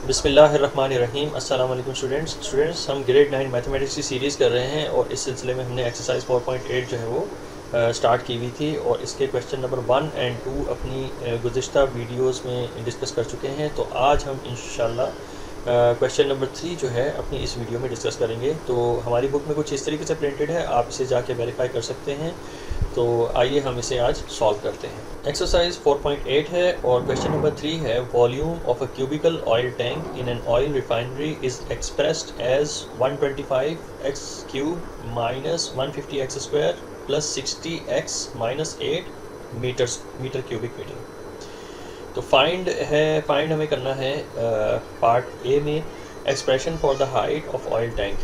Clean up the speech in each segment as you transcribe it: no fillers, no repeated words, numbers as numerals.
बिस्मिल्लाहिर्रहमानिर्रहीम। अस्सलाम वालेकुम स्टूडेंट्स, हम ग्रेड 9 मैथमेटिक्स की सीरीज़ कर रहे हैं और इस सिलसिले में हमने एक्सरसाइज 4.8 जो है वो स्टार्ट की हुई थी और इसके क्वेश्चन नंबर 1 एंड 2 अपनी गुज़िश्ता वीडियोस में डिस्कस कर चुके हैं। तो आज हम इंशाल्लाह क्वेश्चन नंबर 3 जो है अपनी इस वीडियो में डिस्कस करेंगे। तो हमारी बुक में कुछ इस तरीके से प्रिंटेड है, आप इसे जाके वेरीफाई कर सकते हैं। तो आइए हम इसे आज सॉल्व करते हैं। एक्सरसाइज 4.8 है और क्वेश्चन नंबर 3 है, volume of a cubical oil tank in an oil refinery is expressed as 125x cube minus 150x² plus 60x minus 8 metre cubic metre. तो फाइंड हमें करना है पार्ट ए में expression for the height of oil tank.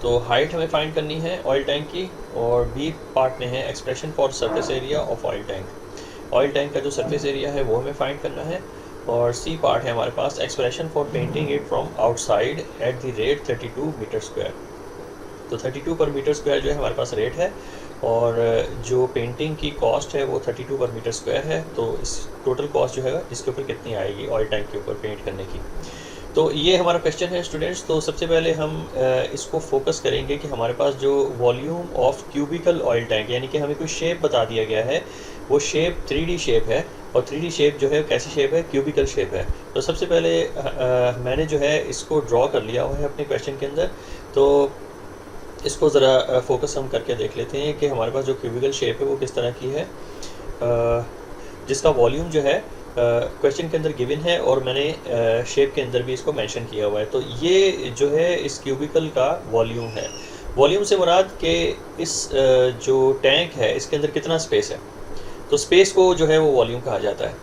तो height हमें find करनी है oil tank की, और बी पार्ट में है expression for surface area of oil tank. Oil tank का जो सरफेस एरिया है वो हमें फाइंड करना है। और सी पार्ट है हमारे पास expression for painting it from outside at the rate 32 metre square. तो 32 पर मीटर स्क्वायर जो है हमारे पास रेट है, और जो पेंटिंग की कॉस्ट है वो 32 पर मीटर स्क्वायर है। तो इस टोटल कॉस्ट जो है इसके ऊपर कितनी आएगी ऑयल टैंक के ऊपर पेंट करने की। तो ये हमारा क्वेश्चन है स्टूडेंट्स। तो सबसे पहले हम इसको फोकस करेंगे कि हमारे पास जो volume of cubicle oil tank, यानी कि हमें कोई शेप बता दिया गया है, वो शेप 3D शेप है। और 3D शेप जो है कैसी शेप है, क्यूबिकल शेप है। तो सबसे पहले मैंने जो है इसको ड्रॉ कर लिया हुआ है अपने क्वेश्चन के अंदर। तो इसको ज़रा फोकस हम करके देख लेते हैं कि हमारे पास जो क्यूबिकल शेप है वो किस तरह की है, जिसका वॉल्यूम जो है क्वेश्चन के अंदर गिवन है, और मैंने शेप के अंदर भी इसको मेंशन किया हुआ है। तो ये जो है इस क्यूबिकल का वॉल्यूम है। वॉल्यूम से मुराद कि इस जो टैंक है इसके अंदर कितना स्पेस है, तो स्पेस को जो है वो वॉल्यूम कहा जाता है।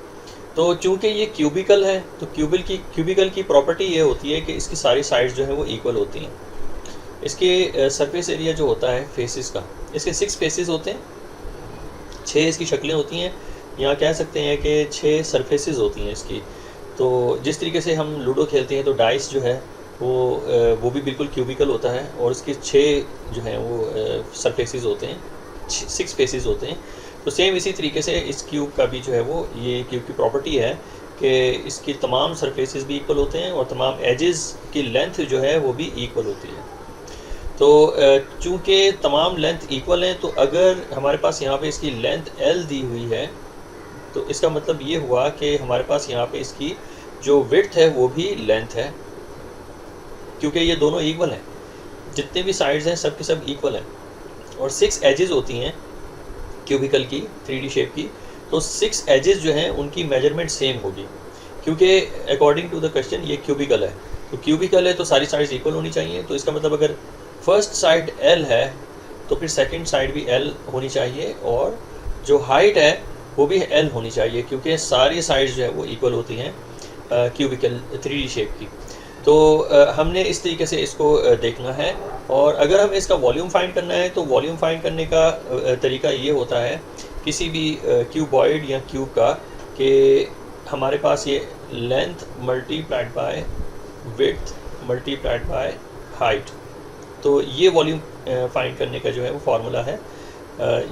तो चूंकि ये क्यूबिकल है तो क्यूबिकल की प्रॉपर्टी ये होती है कि इसकी सारी साइड्स जो है वो इक्वल होती हैं। इसके सरफेस एरिया जो होता है फेसेस का, इसके 6 फेसेस होते हैं, 6 इसकी शक्लें होती हैं, यहाँ कह सकते हैं कि 6 सरफेसेस होती हैं इसकी। तो जिस तरीके से हम लूडो खेलते हैं तो डाइस जो है वो भी बिल्कुल क्यूबिकल होता है, और इसके 6 जो हैं वो सरफेसेस होते हैं, 6 फेसेस होते हैं। तो सेम इसी तरीके से इस क्यूब का भी जो है वो ये क्यूब की प्रॉपर्टी है कि इसकी तमाम सरफेसेस भी इक्वल होते हैं और तमाम एजेस की लेंथ जो है वो भी इक्वल होती है। तो चूँकि तमाम लेंथ इक्वल हैं, तो अगर हमारे पास यहाँ पे इसकी लेंथ L दी हुई है तो इसका मतलब ये हुआ कि हमारे पास यहाँ पे इसकी जो विड्थ है वो भी लेंथ है, क्योंकि ये दोनों इक्वल हैं। जितने भी साइड्स हैं सब के सब इक्वल हैं। और 6 एजेस होती हैं क्यूबिकल की 3D शेप की। तो 6 एजेस जो हैं उनकी मेजरमेंट सेम होगी, क्योंकि अकॉर्डिंग टू द क्वेश्चन ये क्यूबिकल है। तो क्यूबिकल है तो सारी साइड्स इक्वल होनी चाहिए। तो इसका मतलब अगर फर्स्ट साइड L है तो फिर सेकंड साइड भी L होनी चाहिए, और जो हाइट है वो भी L होनी चाहिए, क्योंकि सारी साइड्स जो है वो इक्वल होती हैं क्यूबिकल 3D शेप की। तो हमने इस तरीके से इसको देखना है। और अगर हमें इसका वॉल्यूम फाइंड करना है तो वॉल्यूम फाइंड करने का तरीका ये होता है किसी भी क्यूबॉइड या क्यूब का, कि हमारे पास ये length multiplied by width multiplied by height. तो ये वॉल्यूम फाइंड करने का जो है वो फार्मूला है।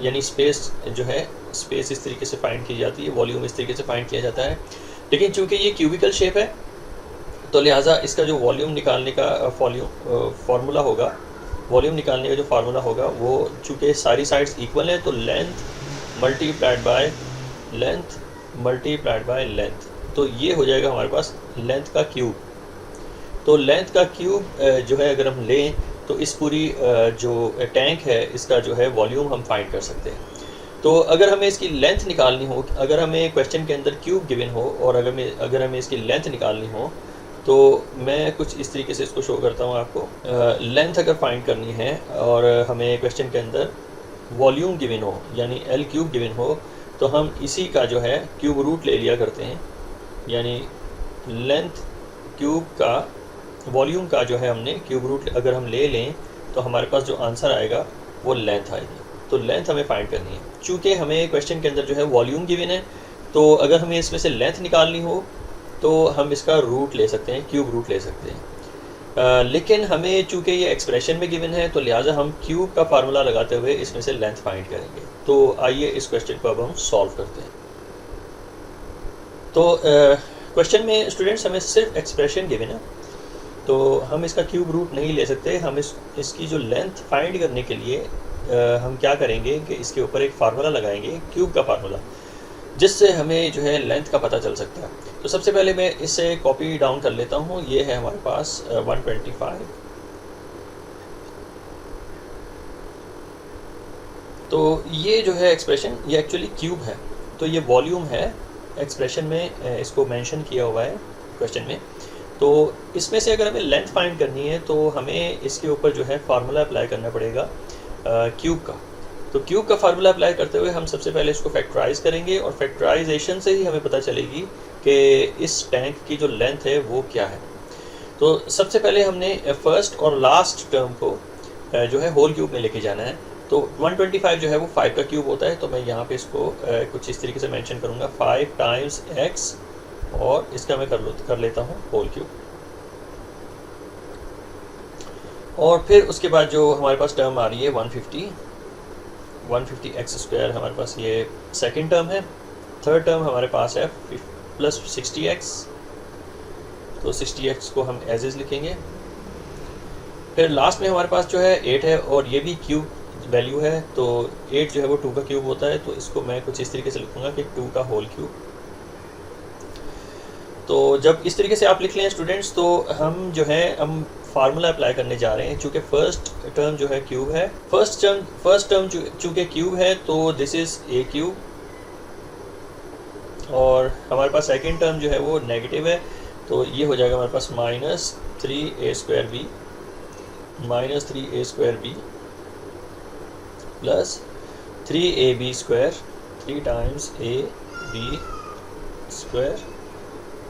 यानी स्पेस जो है, स्पेस इस तरीके से फाइंड की जाती है, वॉल्यूम इस तरीके से फाइंड किया जाता है। लेकिन चूंकि ये क्यूबिकल शेप है तो लिहाजा इसका जो वॉल्यूम निकालने का फार्मूला होगा, वॉल्यूम निकालने का जो फार्मूला होगा वो चूँकि सारी साइड्स इक्वल हैं, तो लेंथ मल्टीप्लाइड बाय लेंथ। तो ये हो जाएगा हमारे पास लेंथ का क्यूब। तो लेंथ का क्यूब जो है अगर हम लें तो इस पूरी जो टैंक है इसका जो है वॉल्यूम हम फाइंड कर सकते हैं। तो अगर हमें इसकी लेंथ निकालनी हो, अगर हमें क्वेश्चन के अंदर क्यूब गिवन हो और अगर हमें इसकी लेंथ निकालनी हो, तो मैं कुछ इस तरीके से इसको शो करता हूँ आपको। लेंथ अगर फाइंड करनी है और हमें क्वेश्चन के अंदर वॉल्यूम गिवन हो, यानी L क्यूब गिवन हो, तो हम इसी का जो है क्यूब रूट ले लिया करते हैं। यानी लेंथ क्यूब का वॉल्यूम का जो है हमने क्यूब रूट अगर हम ले लें तो हमारे पास जो आंसर आएगा वो लेंथ आएगी। तो लेंथ हमें फाइंड करनी है। चूँकि हमें क्वेश्चन के अंदर जो है वॉल्यूम गिवन है, तो अगर हमें इसमें से लेंथ निकालनी हो तो हम इसका रूट ले सकते हैं, क्यूब रूट ले सकते हैं। लेकिन हमें चूँकि ये एक्सप्रेशन में गिवन है तो लिहाजा हम क्यूब का फार्मूला लगाते हुए इसमें से लेंथ फाइंड करेंगे। तो आइए इस क्वेश्चन को अब हम सॉल्व करते हैं। तो क्वेश्चन में स्टूडेंट्स हमें सिर्फ एक्सप्रेशन गिवन है, तो हम इसका क्यूब रूट नहीं ले सकते। हम इसकी जो लेंथ फाइंड करने के लिए हम क्या करेंगे कि इसके ऊपर एक फार्मूला लगाएंगे, क्यूब का फार्मूला, जिससे हमें जो है लेंथ का पता चल सकता है। तो सबसे पहले मैं इसे कॉपी डाउन कर लेता हूँ। ये है हमारे पास 125। तो ये जो है एक्सप्रेशन, ये एक्चुअली क्यूब है, तो ये वॉल्यूम है। एक्सप्रेशन में इसको मेंशन किया हुआ है क्वेश्चन में। तो इसमें से अगर हमें लेंथ फाइंड करनी है तो हमें इसके ऊपर जो है फार्मूला अप्लाई करना पड़ेगा क्यूब का। तो क्यूब का फार्मूला अप्लाई करते हुए हम सबसे पहले इसको फैक्टराइज करेंगे, और फैक्टराइजेशन से ही हमें पता चलेगी कि इस टैंक की जो लेंथ है वो क्या है। तो सबसे पहले हमने फर्स्ट और लास्ट टर्म को जो है होल क्यूब में लेके जाना है। तो 125 जो है वो 5 का क्यूब होता है, तो मैं यहाँ पे इसको कुछ इस तरीके से मेंशन करूँगा, 5 टाइम्स x, और इसका मैं कर लेता हूँ होल क्यूब। और फिर उसके बाद जो हमारे पास टर्म आ रही है 150x² हमारे पास ये सेकंड टर्म है। थर्ड टर्म हमारे पास है प्लस 60x, तो 60x को हम एज इज लिखेंगे। फिर लास्ट में हमारे पास जो है 8 है, और ये भी क्यूब वैल्यू है, तो 8 जो है वो 2 का क्यूब होता है, तो इसको मैं कुछ इस तरीके से लिखूंगा कि 2 का होल क्यूब। तो जब इस तरीके से आप लिख लें स्टूडेंट्स, तो हम जो है हम फार्मूला अप्लाई करने जा रहे हैं। चूँकि फर्स्ट टर्म जो है क्यूब है, फर्स्ट टर्म चूँकि क्यूब है, तो दिस इज़ ए क्यूब, और हमारे पास सेकेंड टर्म जो है वो नेगेटिव है, तो ये हो जाएगा हमारे पास -3a² b plus 3ab² 3 times ab²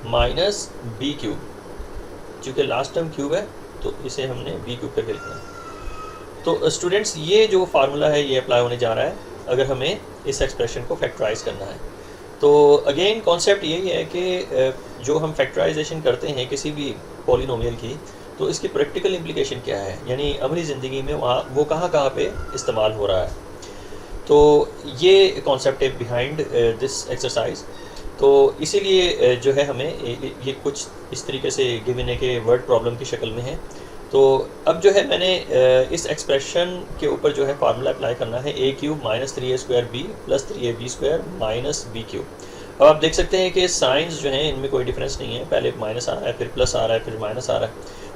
minus b cube. चूँकि लास्ट टर्म क्यूब है तो इसे हमने बी क्यूब करके लिखना है। तो स्टूडेंट्स ये जो फार्मूला है ये अप्लाई होने जा रहा है अगर हमें इस एक्सप्रेशन को फैक्टराइज करना है। तो अगेन कॉन्सेप्ट यही है कि जो हम फैक्टराइजेशन करते हैं किसी भी पॉलिनोमियल की, तो इसकी प्रैक्टिकल इम्प्लीकेशन क्या है, यानी अमली ज़िंदगी में वो कहाँ पे इस्तेमाल हो रहा है। तो ये कॉन्सेप्ट है बिहाइंड दिस एक्सरसाइज। तो इसीलिए जो है हमें ये कुछ इस तरीके से गिवन है कि वर्ड प्रॉब्लम की शक्ल में है। तो अब जो है मैंने इस एक्सप्रेशन के ऊपर जो है फार्मूला अप्लाई करना है, a³ -3a² b plus 3ab² minus b cube. अब आप देख सकते हैं कि साइंस जो हैं इनमें कोई डिफरेंस नहीं है, पहले माइनस आ रहा है, फिर प्लस आ रहा है, फिर माइनस आ रहा है।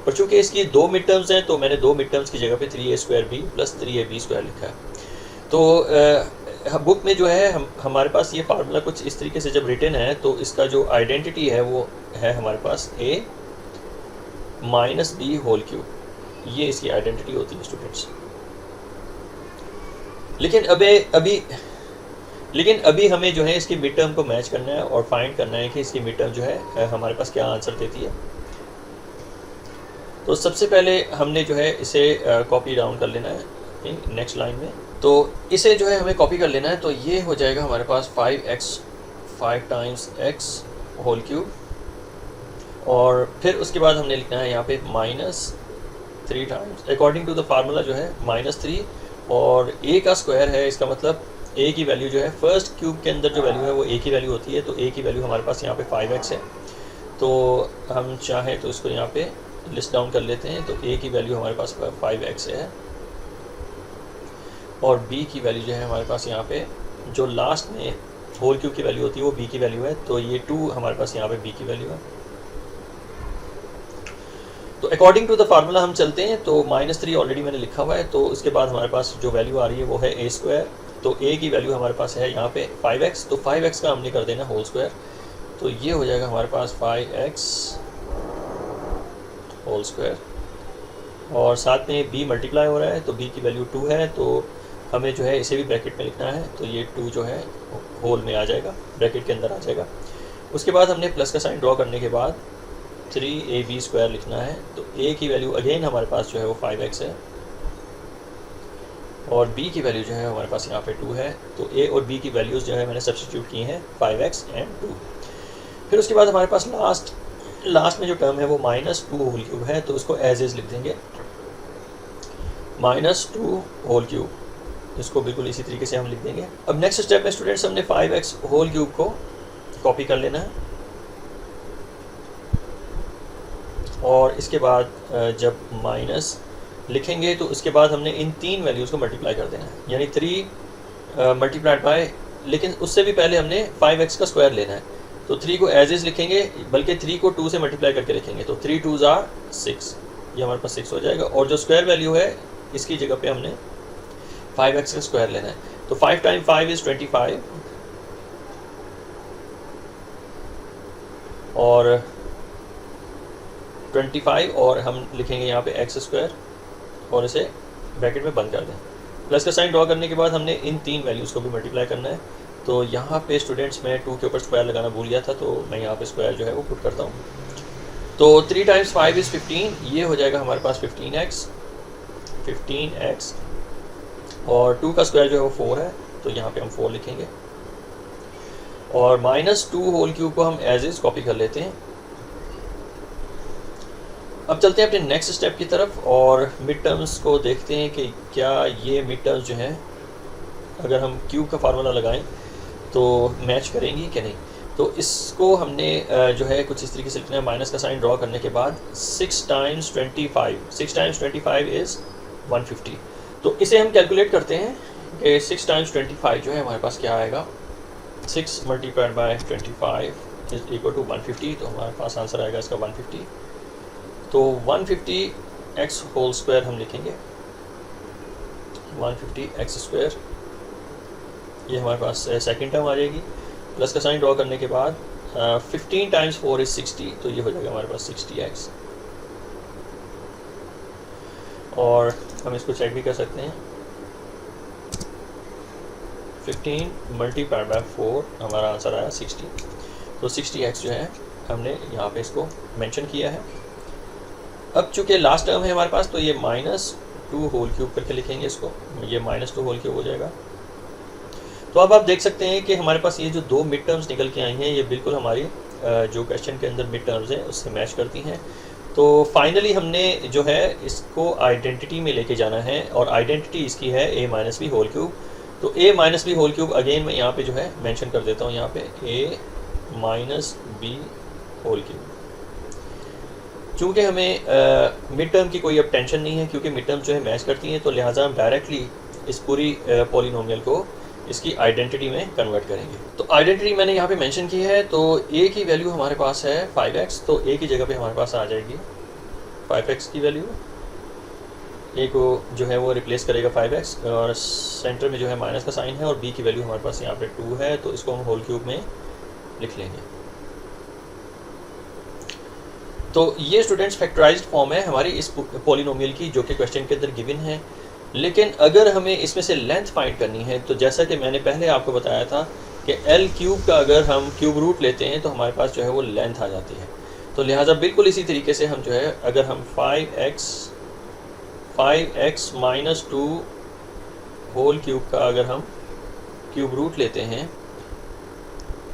और चूँकि इसकी 2 मिड टर्म्स हैं, तो मैंने 2 मिड टर्म्स की जगह पे 3a² b प्लस 3ab² लिखा है। तो बुक में जो है हमारे पास ये फार्मूला कुछ इस तरीके से जब रिटन है, तो इसका जो आइडेंटिटी है वो है हमारे पास a minus b whole cube, ये इसकी आइडेंटिटी होती है स्टूडेंट्स। लेकिन अभी हमें जो है इसकी मिड टर्म को मैच करना है और फाइंड करना है कि इसकी मिड टर्म जो है हमारे पास क्या आंसर देती है। तो सबसे पहले हमने जो है इसे कॉपी डाउन कर लेना है नेक्स्ट लाइन में। तो इसे जो है हमें कॉपी कर लेना है, तो ये हो जाएगा हमारे पास 5 टाइम्स x होल क्यूब, और फिर उसके बाद हमने लिखना है यहाँ पे -3 times according to the formula जो है -3, और a का स्क्वायर है, इसका मतलब a की वैल्यू जो है फर्स्ट क्यूब के अंदर जो वैल्यू है वो a की वैल्यू होती है, तो a की वैल्यू हमारे पास यहाँ पे 5x है। तो हम चाहें तो इसको यहाँ पे लिस्ट डाउन कर लेते हैं। तो a की वैल्यू हमारे पास 5x है, और b की वैल्यू जो है हमारे पास यहाँ पे जो लास्ट में होल क्यूब की वैल्यू होती है वो b की वैल्यू है, तो ये 2 हमारे पास यहाँ पे b की वैल्यू है। तो अकॉर्डिंग टू द फार्मूला हम चलते हैं। तो -3 ऑलरेडी मैंने लिखा हुआ है, तो उसके बाद हमारे पास जो वैल्यू आ रही है वो है a²। तो a की वैल्यू हमारे पास है यहाँ पे 5x, तो 5x का हमने कर देना होल स्क्वायर, तो ये हो जाएगा हमारे पास 5x होल स्क्वायर, और साथ में b मल्टीप्लाई हो रहा है, तो b की वैल्यू 2 है, तो हमें जो है इसे भी ब्रैकेट में लिखना है, तो ये 2 जो है होल में आ जाएगा, ब्रैकेट के अंदर आ जाएगा। उसके बाद हमने प्लस का साइन ड्रॉ करने के बाद 3ab² लिखना है, तो a की वैल्यू अगेन हमारे पास जो है वो 5x है, और b की वैल्यू जो है हमारे पास यहाँ पे 2 है। तो a और b की वैल्यूज़ जो है मैंने सब्स्टिट्यूट की हैं 5x एंड 2। फिर उसके बाद हमारे पास लास्ट में जो टर्म है वो -2 होल क्यूब है, तो उसको एज इज लिख देंगे, -2 होल क्यूब, इसको बिल्कुल इसी तरीके से हम लिख देंगे। अब नेक्स्ट स्टेप में स्टूडेंट्स हमने 5x होल क्यूब को कॉपी कर लेना है। और इसके बाद जब माइनस लिखेंगे तो उसके बाद हमने इन 3 वैल्यूज़ को मल्टीप्लाई कर देना है, यानी 3 मल्टीप्लाइड बाय, लेकिन उससे भी पहले हमने 5x का स्क्वायर लेना है। तो 3 को एज इज़ लिखेंगे, बल्कि 3 को 2 से मल्टीप्लाई करके लिखेंगे, तो 3 2s are 6, ये हमारे पास 6 हो जाएगा। और जो स्क्वायर वैल्यू है इसकी जगह पे हमने 5x का स्क्वायर लेना है, तो 5 टाइम 5 इज़ 25, और 25 और हम लिखेंगे यहाँ पे x स्क्वायर और इसे ब्रैकेट में बंद कर दें। प्लस का साइन ड्रॉ करने के बाद हमने इन 3 वैल्यूज़ को भी मल्टीप्लाई करना है। तो यहाँ पे स्टूडेंट्स मैं 2 के ऊपर स्क्वायर लगाना भूल गया था, तो मैं यहाँ पे स्क्वायर जो है वो पुट करता हूँ। तो 3 टाइम्स 5 इज़ 15, ये हो जाएगा हमारे पास 15x, और 2 का स्क्वायर जो है वो 4 है, तो यहाँ पे हम 4 लिखेंगे, और -2 होल क्यूब को हम एज इज़ कॉपी कर लेते हैं। अब चलते हैं अपने नेक्स्ट स्टेप की तरफ और मिड टर्म्स को देखते हैं कि क्या ये मिड टर्म्स जो हैं अगर हम क्यूब का फार्मूला लगाएं तो मैच करेंगी कि नहीं। तो इसको हमने जो है कुछ इस तरीके से लिखना है, माइनस का साइन ड्रॉ करने के बाद 6 टाइम्स 25 इज़ 150। तो इसे हम कैलकुलेट करते हैं कि 6 टाइम्स 25 जो है हमारे पास क्या आएगा, 6 multiplied by 25 is equal to 150, तो हमारे पास आंसर आएगा इसका 150। तो 150x होल स्क्वायर हम लिखेंगे, 150x स्क्वायर, ये हमारे पास सेकंड टर्म आ जाएगी। प्लस का साइन ड्रॉ करने के बाद 15 टाइम्स 4 इज़ 60, तो ये हो जाएगा हमारे पास 60x। और हम इसको चेक भी कर सकते हैं, 15 मल्टीप्लाइड बाय 4 हमारा आंसर आया 60। तो 60x जो है हमने यहाँ पे इसको मेंशन किया है। अब चूँकि लास्ट टर्म है हमारे पास, तो ये -2 होल क्यूब करके लिखेंगे इसको, ये -2 होल क्यूब हो जाएगा। तो अब आप देख सकते हैं कि हमारे पास ये जो 2 मिड टर्म्स निकल के आई हैं, ये बिल्कुल हमारी जो क्वेश्चन के अंदर मिड टर्म्स हैं उससे मैच करती हैं। तो फाइनली हमने जो है इसको आइडेंटिटी में लेके जाना है, और आइडेंटिटी इसकी है a minus b whole cube. तो a minus b whole cube again मैं यहाँ पे जो है मेंशन कर देता हूँ, यहाँ पे a minus b whole cube. चूँकि हमें मिड टर्म की कोई अब टेंशन नहीं है, क्योंकि मिड टर्म जो है मैच करती हैं, तो लिहाजा हम डायरेक्टली इस पूरी पॉलिनोमियल को इसकी आइडेंटिटी में कन्वर्ट करेंगे। तो आइडेंटिटी मैंने यहाँ पे मेंशन की है। तो a की वैल्यू हमारे पास है 5x, तो a की जगह पे हमारे पास आ जाएगी 5x की वैल्यू, a को जो है वो रिप्लेस करेगा 5x, और सेंटर में जो है माइनस का साइन है, और b की वैल्यू हमारे पास यहाँ पे 2 है, तो इसको हम होल क्यूब में लिख लेंगे। तो ये स्टूडेंट्स फैक्टराइज्ड फॉर्म है हमारी इस पॉलिनोमियल की, जो कि क्वेश्चन के अंदर गिवन है। लेकिन अगर हमें इसमें से लेंथ फाइंड करनी है, तो जैसा कि मैंने पहले आपको बताया था कि एल क्यूब का अगर हम क्यूब रूट लेते हैं तो हमारे पास जो है वो लेंथ आ जाती है। तो लिहाजा बिल्कुल इसी तरीके से हम जो है, अगर हम 5x माइनस 2 होल क्यूब का अगर हम क्यूब रूट लेते हैं,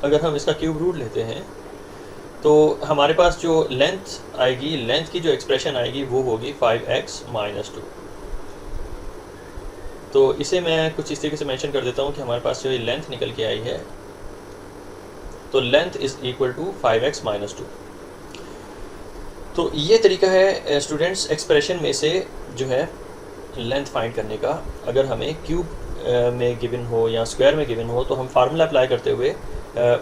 अगर हम इसका क्यूब रूट लेते हैं, तो हमारे पास जो लेंथ आएगी, लेंथ की जो एक्सप्रेशन आएगी वो होगी 5x माइनस 2। तो इसे मैं कुछ इस तरीके से मेंशन कर देता हूँ कि हमारे पास जो ये लेंथ निकल के आई है, तो length is equal to 5x minus 2। तो ये तरीका है स्टूडेंट्स एक्सप्रेशन में से जो है लेंथ फाइंड करने का। अगर हमें क्यूब में गिवन हो या स्क्वायर में गिवन हो, तो हम फार्मूला अप्लाई करते हुए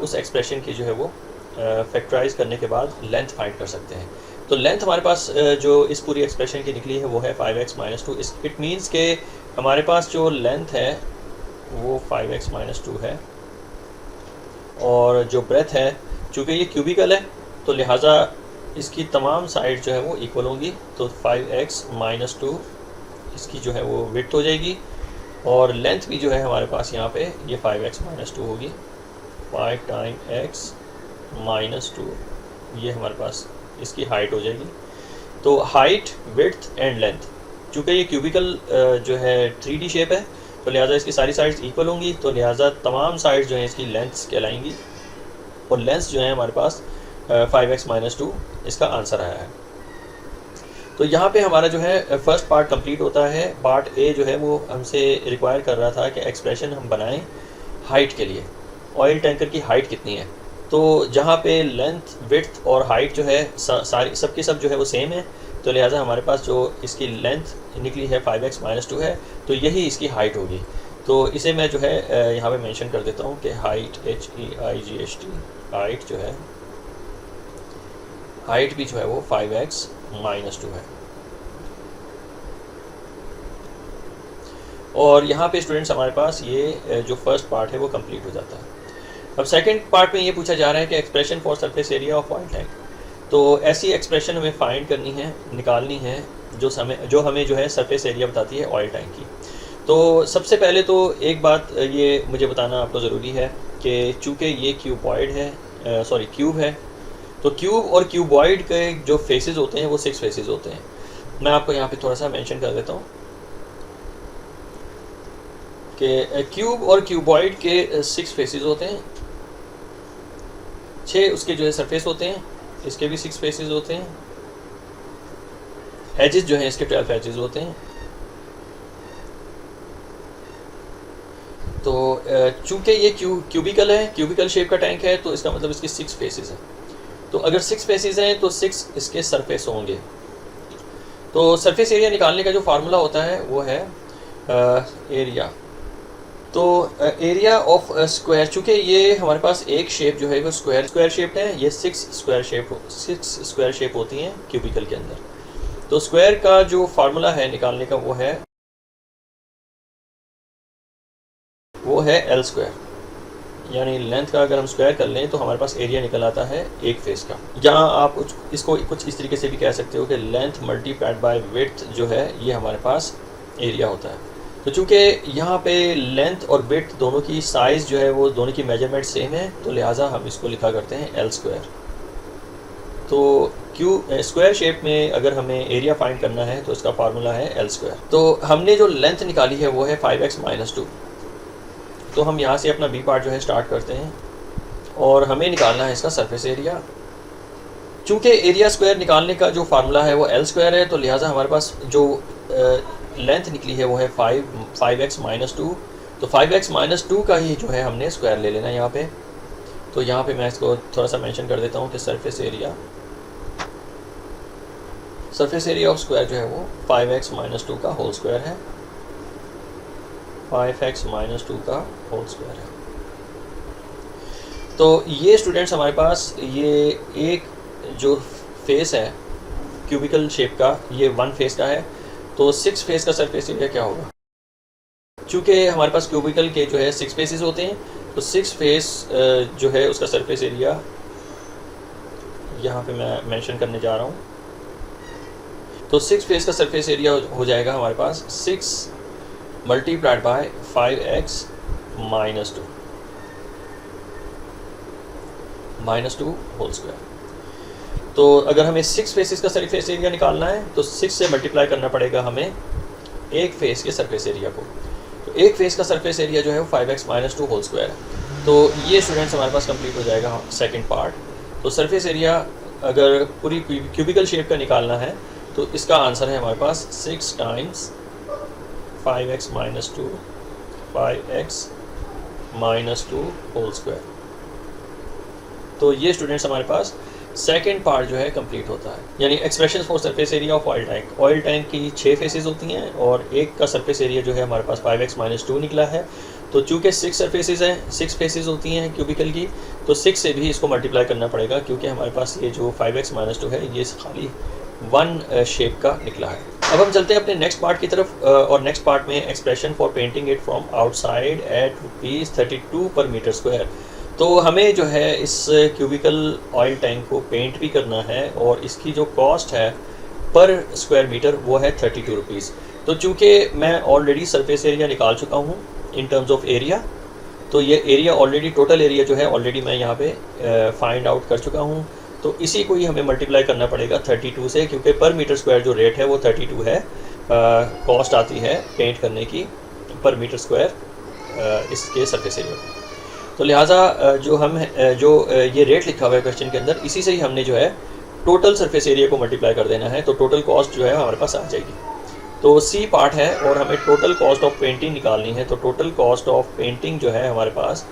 उस एक्सप्रेशन की जो है वो फैक्टराइज करने के बाद लेंथ फाइंड कर सकते हैं। तो लेंथ हमारे पास जो इस पूरी एक्सप्रेशन की निकली है वो है 5x माइनस 2। इट मीन्स के हमारे पास जो लेंथ है वो 5x माइनस 2 है, और जो ब्रेथ है, चूँकि ये क्यूबिकल है, तो लिहाजा इसकी तमाम साइड जो है वो इक्वल होंगी। तो 5x माइनस 2 इसकी जो है वो विड्थ हो जाएगी, और लेंथ भी जो है हमारे पास यहाँ पे ये 5x माइनस 2 होगी। 5 टाइम x माइनस 2 ये हमारे पास इसकी हाइट हो जाएगी। तो हाइट, विड्थ एंड लेंथ, चूँकि ये क्यूबिकल जो है 3D शेप है, तो लिहाजा इसकी सारी साइड्स इक्वल होंगी, तो लिहाजा तमाम साइड्स जो हैं इसकी लेंथ्स कहलाएंगी, और लेंथ्स जो है हमारे पास 5x माइनस 2 इसका आंसर आया है। तो यहाँ पे हमारा जो है फर्स्ट पार्ट कंप्लीट होता है। पार्ट ए जो है वो हमसे रिक्वायर कर रहा था कि एक्सप्रेशन हम बनाएं हाइट के लिए, ऑयल टैंकर की हाइट कितनी है। तो जहाँ पे लेंथ, विड्थ और हाइट जो है सारी सबकी सब जो है वो सेम है, तो लिहाजा हमारे पास जो इसकी लेंथ निकली है 5x - 2 है, तो यही इसकी हाइट होगी। तो इसे मैं जो है यहाँ पे मेंशन कर देता हूँ कि हाइट, HEIGHT, हाइट जो है, हाइट भी जो है वो 5x - 2 है। और यहाँ पे स्टूडेंट्स हमारे पास ये जो फर्स्ट पार्ट है वो कंप्लीट हो जाता है। अब सेकंड पार्ट में ये पूछा जा रहा है कि expression for surface area of oil tank. तो ऐसी एक्सप्रेशन हमें फाइंड करनी है, निकालनी है, जो हमें जो है सरफेस एरिया बताती है ऑयल टैंक की। तो सबसे पहले तो एक बात ये मुझे बताना आपको ज़रूरी है कि चूँकि ये क्यूब है, तो क्यूब और क्यूबॉइड के जो फेसेस होते हैं वो 6 फेसेस होते हैं। मैं आपको यहाँ पे थोड़ा सा मेंशन कर देता हूँ कि क्यूब और क्यूबॉइड के 6 फेसेस होते हैं, 6 उसके जो है सरफेस होते हैं, इसके भी 6 फेसेस होते हैं, एजेस जो हैं इसके 12 एजेस होते हैं। तो चूंकि ये क्यूबिकल है, क्यूबिकल शेप का टैंक है, तो इसका मतलब इसकी 6 फेसेस हैं। तो अगर 6 फेसेस हैं तो 6 इसके सरफेस होंगे। तो सरफेस एरिया निकालने का जो फार्मूला होता है वो है एरिया। तो एरिया ऑफ स्क्वायर, चूँकि ये हमारे पास एक शेप जो है वो स्क्वायर शेप है, ये 6 स्क्वायर शेप होती हैं क्यूबिकल के अंदर। तो स्क्वायर का जो फार्मूला है निकालने का वो है एल स्क्वायर, यानी लेंथ का अगर हम स्क्वायर कर लें तो हमारे पास एरिया निकल आता है एक फेस का। जहाँ आप इसको कुछ इस तरीके से भी कह सकते हो कि लेंथ मल्टीप्लाइड बाय विड्थ जो है ये हमारे पास एरिया होता है। तो चूँकि यहाँ पे लेंथ और विड्थ दोनों की साइज़ जो है वो दोनों की मेजरमेंट सेम है, तो लिहाजा हम इसको लिखा करते हैं एल स्क्वायर। तो स्क्वायर शेप में अगर हमें एरिया फाइंड करना है तो इसका फार्मूला है एल स्क्वायर। तो हमने जो लेंथ निकाली है वो है 5x - 2। तो हम यहाँ से अपना बी पार्ट जो है स्टार्ट करते हैं और हमें निकालना है इसका सरफेस एरिया। चूँकि एरिया स्क्वायर निकालने का जो फार्मूला है वो एल स्क्वायर है, तो लिहाजा हमारे पास जो लेंथ निकली है वो है 5x - 2। तो 5x - 2 का ही जो है हमने स्क्वायर ले लेना है यहाँ पे। तो यहाँ पे मैं इसको थोड़ा सा मेंशन कर देता हूँ कि सरफेस एरिया ऑफ स्क्वायर जो है वो 5x - 2 का होल स्क्वायर है, 5x - 2 का होल स्क्वायर है। तो ये स्टूडेंट्स हमारे पास ये एक जो फेस है क्यूबिकल शेप का, ये 1 फेस का है। तो 6 फेस का सरफेस एरिया क्या होगा? चूँकि हमारे पास क्यूबिकल के जो है 6 फेसेस होते हैं, तो 6 फेस जो है उसका सरफेस एरिया यहाँ पे मैं मेंशन करने जा रहा हूँ। तो 6 फेस का सरफेस एरिया हो जाएगा हमारे पास 6 multiplied by 5x - 2 whole square. तो अगर हमें 6 फेसेस का सरफेस एरिया निकालना है तो 6 से मल्टीप्लाई करना पड़ेगा हमें एक फेस के सरफेस एरिया को। तो एक फेस का सरफेस एरिया जो है वो 5x - 2 होल स्क्वायर है। तो ये स्टूडेंट्स हमारे पास कंप्लीट हो जाएगा सेकंड पार्ट। तो सरफेस एरिया अगर पूरी क्यूबिकल शेप का निकालना है तो इसका आंसर है हमारे पास 6 times 5x - 2 5x - 2 whole square. तो ये स्टूडेंट्स हमारे पास सेकेंड पार्ट जो है कंप्लीट होता है, यानी expression for surface area of oil tank. Oil tank की 6 फेसेस होती हैं और एक का सरफेस एरिया जो है हमारे पास 5x - 2 निकला है। तो चूँकि 6 सरफेसेस हैं, 6 फेसेस होती हैं क्यूबिकल की, तो 6 से भी इसको मल्टीप्लाई करना पड़ेगा, क्योंकि हमारे पास ये जो 5x - 2 है ये खाली 1 शेप का निकला है। अब हम चलते हैं अपने नेक्स्ट पार्ट की तरफ और नेक्स्ट पार्ट में expression for painting it from outside eight ₹32 पर मीटर स्क्वायर। तो हमें जो है इस क्यूबिकल ऑयल टैंक को पेंट भी करना है और इसकी जो कॉस्ट है पर स्क्वायर मीटर वो है ₹32। तो चूँकि मैं ऑलरेडी सरफेस एरिया निकाल चुका हूँ इन टर्म्स ऑफ एरिया, तो ये एरिया ऑलरेडी टोटल एरिया जो है ऑलरेडी मैं यहाँ पे फाइंड आउट कर चुका हूँ। तो इसी को ही हमें मल्टीप्लाई करना पड़ेगा 32 से, क्योंकि पर मीटर स्क्वायर जो रेट है वो 32 है, कॉस्ट आती है पेंट करने की पर मीटर स्क्वायर इसके सरफेस एरिया। तो लिहाजा जो ये रेट लिखा हुआ है क्वेश्चन के अंदर, इसी से ही हमने जो है टोटल सरफेस एरिया को मल्टीप्लाई कर देना है, तो टोटल कॉस्ट जो है हमारे पास आ जाएगी। तो सी पार्ट है और हमें टोटल कॉस्ट ऑफ पेंटिंग निकालनी है। तो टोटल कॉस्ट ऑफ पेंटिंग जो है हमारे पास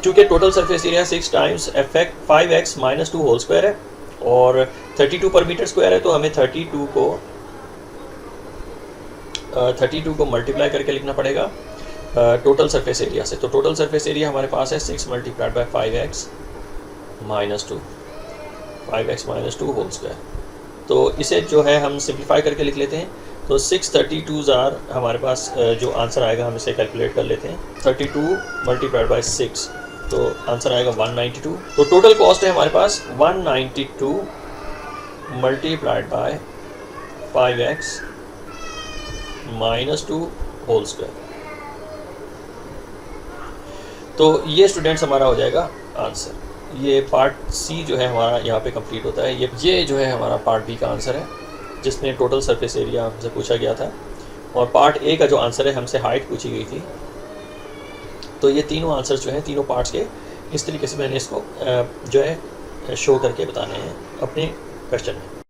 चूँकि total surface area 6 times effect 5x minus 2 whole square है और 32 पर मीटर स्क्वायर है, तो हमें 32 को मल्टीप्लाई करके लिखना पड़ेगा टोटल सरफेस एरिया से। तो टोटल सरफेस एरिया हमारे पास है 6 multiplied by 5x minus 2 whole square. तो इसे जो है हम सिंप्लीफाई करके लिख लेते हैं। तो 632 आर हमारे पास जो आंसर आएगा हम इसे कैलकुलेट कर लेते हैं। 32 मल्टीप्लाइड बाय 6 तो आंसर आएगा 192। तो टोटल कॉस्ट है हमारे पास 192 multiplied by 5x minus 2 whole square. तो ये स्टूडेंट्स हमारा हो जाएगा आंसर। ये पार्ट सी जो है हमारा यहाँ पे कंप्लीट होता है। ये जो है हमारा पार्ट बी का आंसर है, जिसमें टोटल सरफेस एरिया हमसे पूछा गया था, और पार्ट ए का जो आंसर है हमसे हाइट पूछी गई थी। तो ये तीनों आंसर जो हैं तीनों पार्ट्स के इस तरीके से मैंने इसको जो है शो करके बताने हैं अपने क्वेश्चन में।